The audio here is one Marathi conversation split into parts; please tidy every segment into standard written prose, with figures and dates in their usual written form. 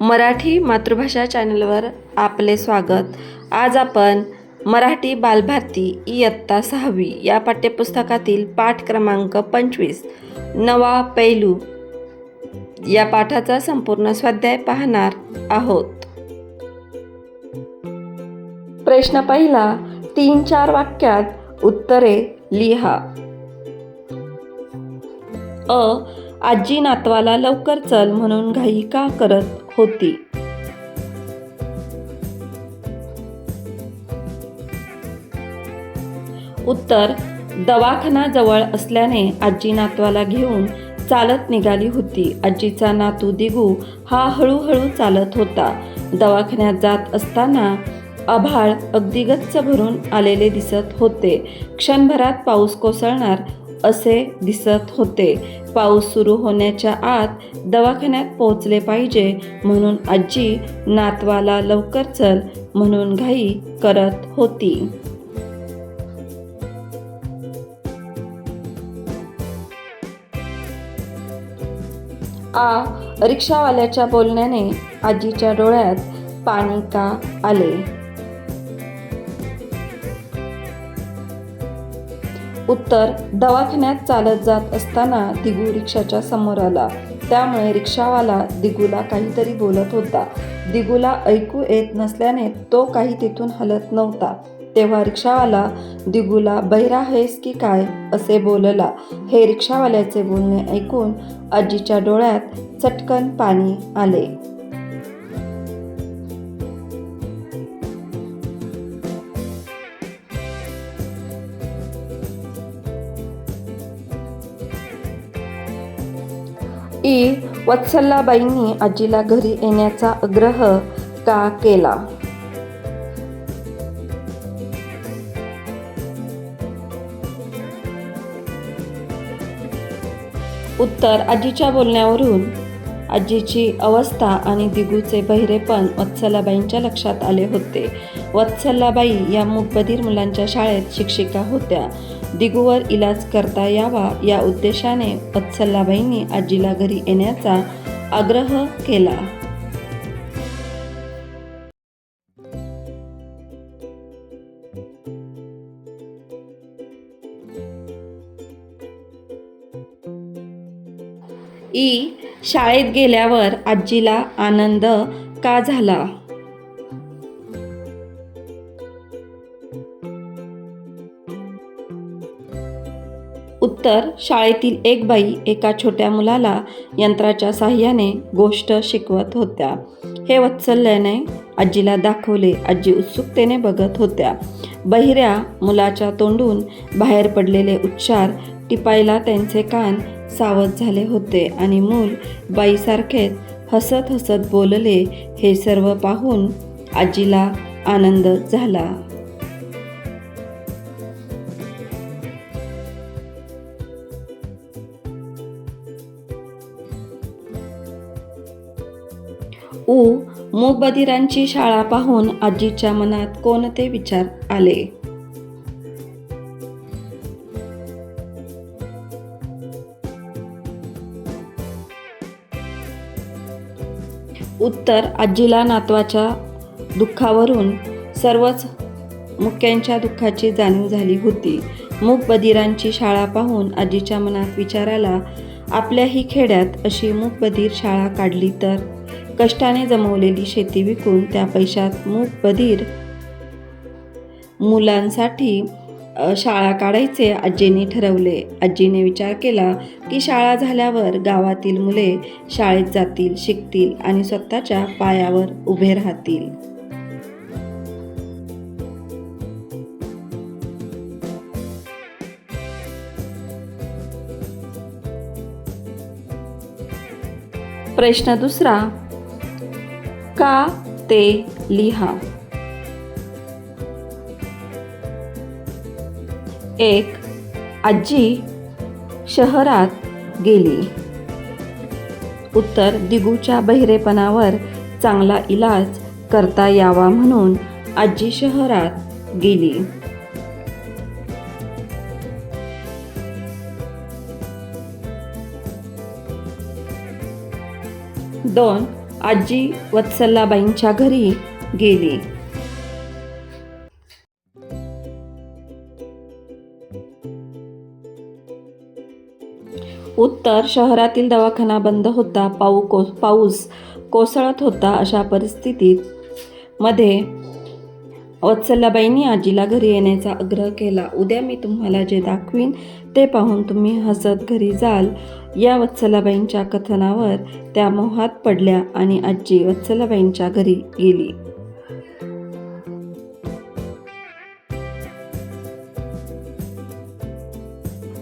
मराठी मातृभाषा चॅनलवर आपले स्वागत। आज आपण मराठी बालभारती इयत्ता 6वी या पाठ्यपुस्तकातील पाठ क्रमांक 25 नवा पैलू या पाठाचा संपूर्ण स्वाध्याय पाहणार आहोत। प्रश्न पहिला, 3-4 वाक्यात उत्तरे लिहा। आजी नातवाला लवकर चल म्हणून घाई का करत होती? उत्तर, दवाखाना जवळ असल्याने आजी नातवाला घेऊन चालत निघाली होती। आजीचा नातू दिगू हा हळूहळू चालत होता। दवाखान्यात जात असताना आभाळ अगदी गच्च भरून आलेले दिसत होते। क्षणभरात पाऊस कोसळणार असे दिसत होते। पाऊस सुरू होण्याच्या आत दवाखान्यात पोहोचले पाहिजे म्हणून आजी नातवाला लवकर चल म्हणून घाई करत होती। रिक्षावाल्याच्या बोलण्याने आजीच्या डोळ्यात पाणी का आले? उत्तर, दवाखान्यात चालत जात असताना दिगू रिक्षाच्या समोर आला, त्यामुळे रिक्षावाला दिगूला काहीतरी बोलत होता। दिगूला ऐकू येत नसल्याने तो काही तिथून हलत नव्हता। तेव्हा रिक्षावाला दिगूला बहिरा आहेस की काय असे बोलला। हे रिक्षावाल्याचे बोलणे ऐकून आजीच्या डोळ्यात चटकन पाणी आले। वत्सलाबाईंनी आजीला घरी येण्याचा आग्रह का केला? उत्तर, आजीच्या बोलण्यावरून आजीची अवस्था आणि दिगूचे बहिरेपण वत्सलाबाईंच्या लक्षात आले होते। वत्सलाबाई या मूकबधीर मुलांच्या शाळेत शिक्षिका होत्या। दिगूवर इलाज करता यावा या उद्देशाने वत्सलाबाईंनी आजीला घरी येण्याचा आग्रह केला। शाळेत गेल्यावर आजीला आनंद का झाला? उत्तर, शाळेतील एक बाई एका छोट्या मुलाला यंत्राच्या साहाय्याने गोष्ट शिकवत होत्या। हे वत्सल्याने आजीला दाखवले। आजी उत्सुकतेने बघत होत्या। बहिऱ्या मुलाच्या तोंडून बाहेर पडलेले उच्चार टिपायला त्यांचे कान सावध झाले होते आणि मूल बाईसारखेच हसत हसत बोलले। हे सर्व पाहून आजीला आनंद झाला। मूकबधिरांची शाळा पाहून आजीच्या मनात कोणते विचार आले? उत्तर, आजीला नातवाच्या दुःखावरून सर्वच मुक्यांच्या दुःखाची जाणीव झाली होती। मूकबधिरांची शाळा पाहून आजीच्या मनात विचार आला, आपल्याही खेड्यात अशी मूकबधीर शाळा काढली तर? कष्टाने जमवलेली शेती विकून त्या पैशात मूकबधीर मुलांसाठी शाळा काढायचे आजीने ठरवले। आजीने विचार केला की शाळा झाल्यावर गावातील मुले शाळेत जातील, शिकतील आणि स्वतःच्या पायावर उभे राहतील। प्रश्न दुसरा, का ते लिहा। 1. आजी शहरात गेली। उत्तर, दिगूच्या बहिरेपणावर चांगला इलाज करता यावा म्हणून आजी शहरात गेली। 2. आजी वत्सलाबाईंच्या घरी गेली. उत्तर शहरातील दवाखाना बंद होता. पाऊस कोसळत होता. अशा परिस्थितीत मध्ये वत्सलाबाईंनी आजीला घरी येण्याचा आग्रह केला. उद्या मी तुम्हाला जे दाखवीन ते पाहून तुम्ही हसत घरी जाल. या वत्सलाबाईंच्या कथनावर त्या मोहात पडल्या आणि आजी वत्सलाबाईंच्या घरी गेली.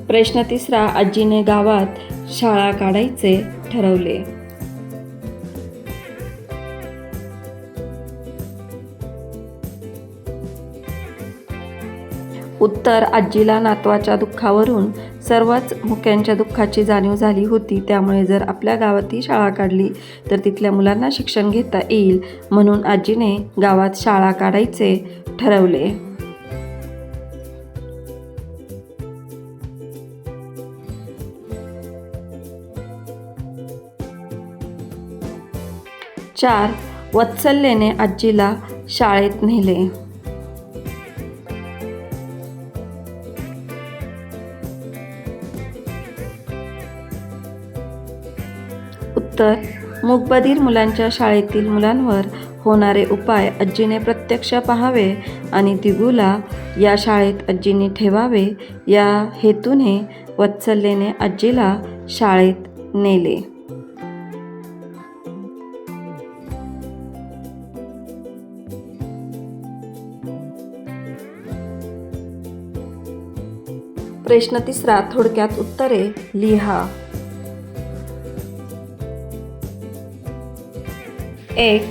प्रश्न 3. आजीने गावात शाळा काढायचे ठरवले. उत्तर आजीला नातवाच्या दुःखावरून सर्वच मुक्यांच्या दुःखाची जाणीव झाली होती. त्यामुळे जर आपल्या गावातही शाळा काढली तर तिथल्या मुलांना शिक्षण घेता येईल, म्हणून आजीने गावात शाळा काढायचे ठरवले. चार. वत्सलेने आजीला शाळेत नेले. उत्तर मूकबधीर मुलांच्या शाळेतील मुलांवर होणारे उपाय आजीने प्रत्यक्ष पाहावे आणि दिगूला या शाळेत आजीने ठेवावे. या हेतूने वत्सलेने आजीला शाळेत नेले. प्रश्न 3. थोडक्यात उत्तरे लिहा. 1.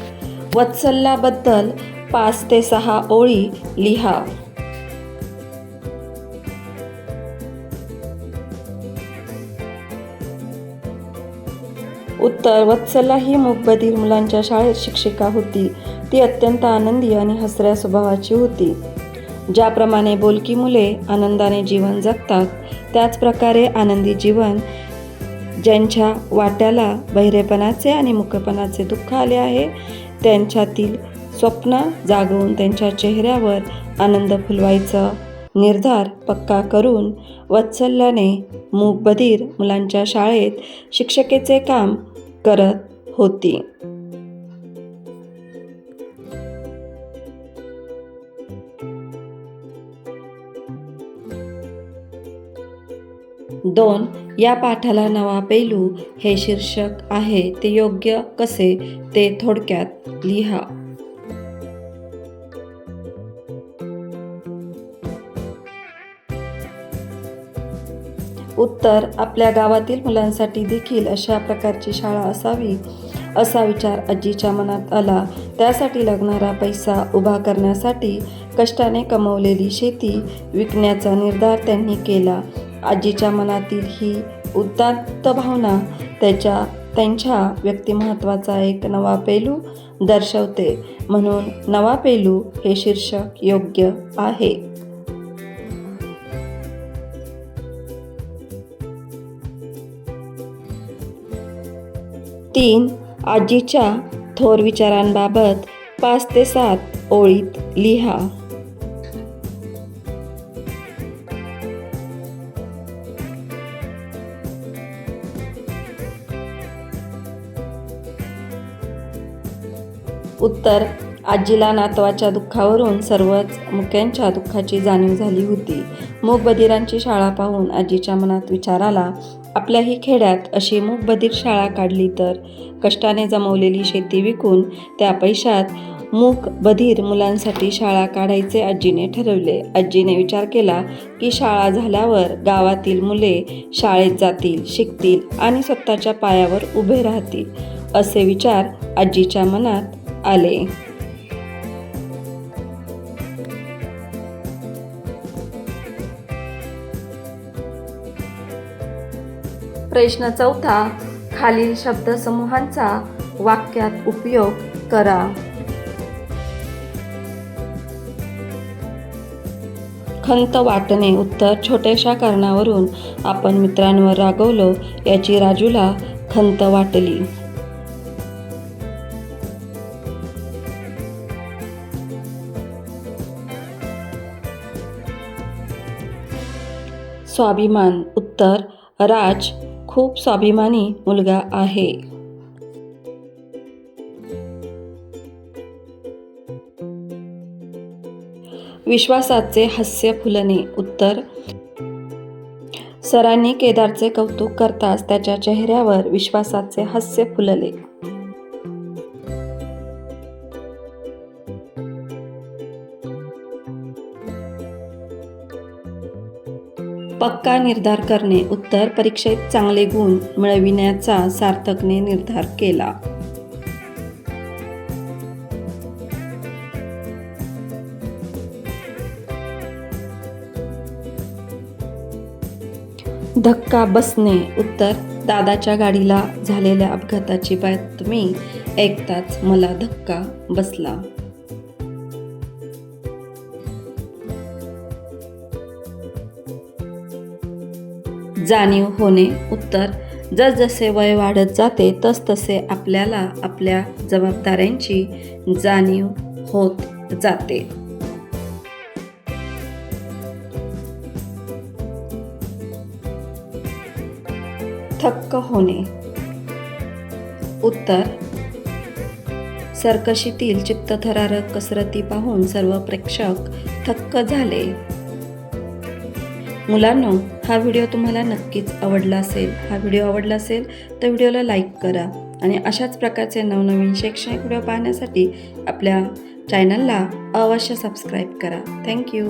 वत्सलाबद्दल 5 ते 6 ओळी लिहा. उत्तर वत्सला ही मूकबधीर मुलांच्या शाळेत शिक्षिका होती. ती अत्यंत आनंदी आणि हसऱ्या स्वभावाची होती. ज्याप्रमाणे बोलकी मुले आनंदाने जीवन जगतात, त्याचप्रकारे आनंदी जीवन ज्यांच्या वाट्याला बहिरेपणाचे आणि मुकपणाचे दुःख आले आहे, त्यांच्यातील स्वप्न जागवून त्यांच्या चेहऱ्यावर आनंद फुलवायचा निर्धार पक्का करून वत्सल्याने मूकबधीर मुलांच्या शाळेत शिक्षिकेचे काम करत होती. दोन. या पाठाला नवा पैलू हे शीर्षक आहे. ते योग्य कसे ते थोडक्यात लिहा. उत्तर आपल्या गावातील मुलांसाठी देखील अशा प्रकारची शाळा असावी असा विचार आजीच्या मनात आला. त्यासाठी लागणारा पैसा उभा करण्यासाठी कष्टाने कमवलेली शेती विकण्याचा निर्धार त्यांनी केला. आजीच्या मनातील ही उदात्त भावना त्यांच्या व्यक्तिमत्त्वाचा एक नवा पैलू दर्शवते, म्हणून नवा पैलू हे शीर्षक योग्य आहे. 3. आजीच्या थोर विचारांबाबत 5 ते 7 ओळीत लिहा. उत्तर आजीला नातवाच्या दुःखावरून सर्वच मुक्यांच्या दुःखाची जाणीव झाली होती. मूकबधिरांची शाळा पाहून आजीच्या मनात विचार आला, आपल्याही खेड्यात अशी मूकबधीर शाळा काढली तर कष्टाने जमवलेली शेती विकून त्या पैशात मूकबधीर मुलांसाठी शाळा काढायचे आजीने ठरवले. आजीने विचार केला की शाळा झाल्यावर गावातील मुले शाळेत जातील, शिकतील आणि स्वतःच्या पायावर उभे राहतील, असे विचार आजीच्या मनात आले. प्रश्न 4. खालील शब्दसमूहांचा वाक्यात उपयोग करा. खंत वाटणे. उत्तर छोट्याशा कारणावरून आपण मित्रांवर रागवलो याची राजूला खंत वाटली. स्वाभिमान. उत्तर राज खूप स्वाभिमानी मुलगा आहे. विश्वासाचे हास्य फुलणे. उत्तर सरांनी केदारचे कौतुक करताच त्याच्या चेहऱ्यावर विश्वासाचे हास्य फुलले. पक्का निर्धार करणे. उत्तर परीक्षेत चांगले गुण मिळविण्याचा सार्थकने निर्धार केला. धक्का बसणे. उत्तर दादाच्या गाडीला झालेल्या अपघाताची बातमी ऐकताच मला धक्का बसला. जाणीव होणे. उत्तर जसजसे वय वाढत जाते तसतसे आपल्याला आपल्या जबाबदाऱ्यांची जाणीव होत जाते. थक्क होणे. उत्तर सर्कशीतील चित्तथरारक कसरती पाहून सर्व प्रेक्षक थक्क झाले. मुलांनो, हा व्हिडिओ तुम्हाला नक्कीच आवडला असेल. हा व्हिडिओ आवडला असेल तर व्हिडिओला लाईक करा आणि अशाच प्रकारचे नवनवीन शैक्षणिक व्हिडिओ पाहण्यासाठी आपल्या चॅनलला अवश्य सबस्क्राईब करा. थँक्यू.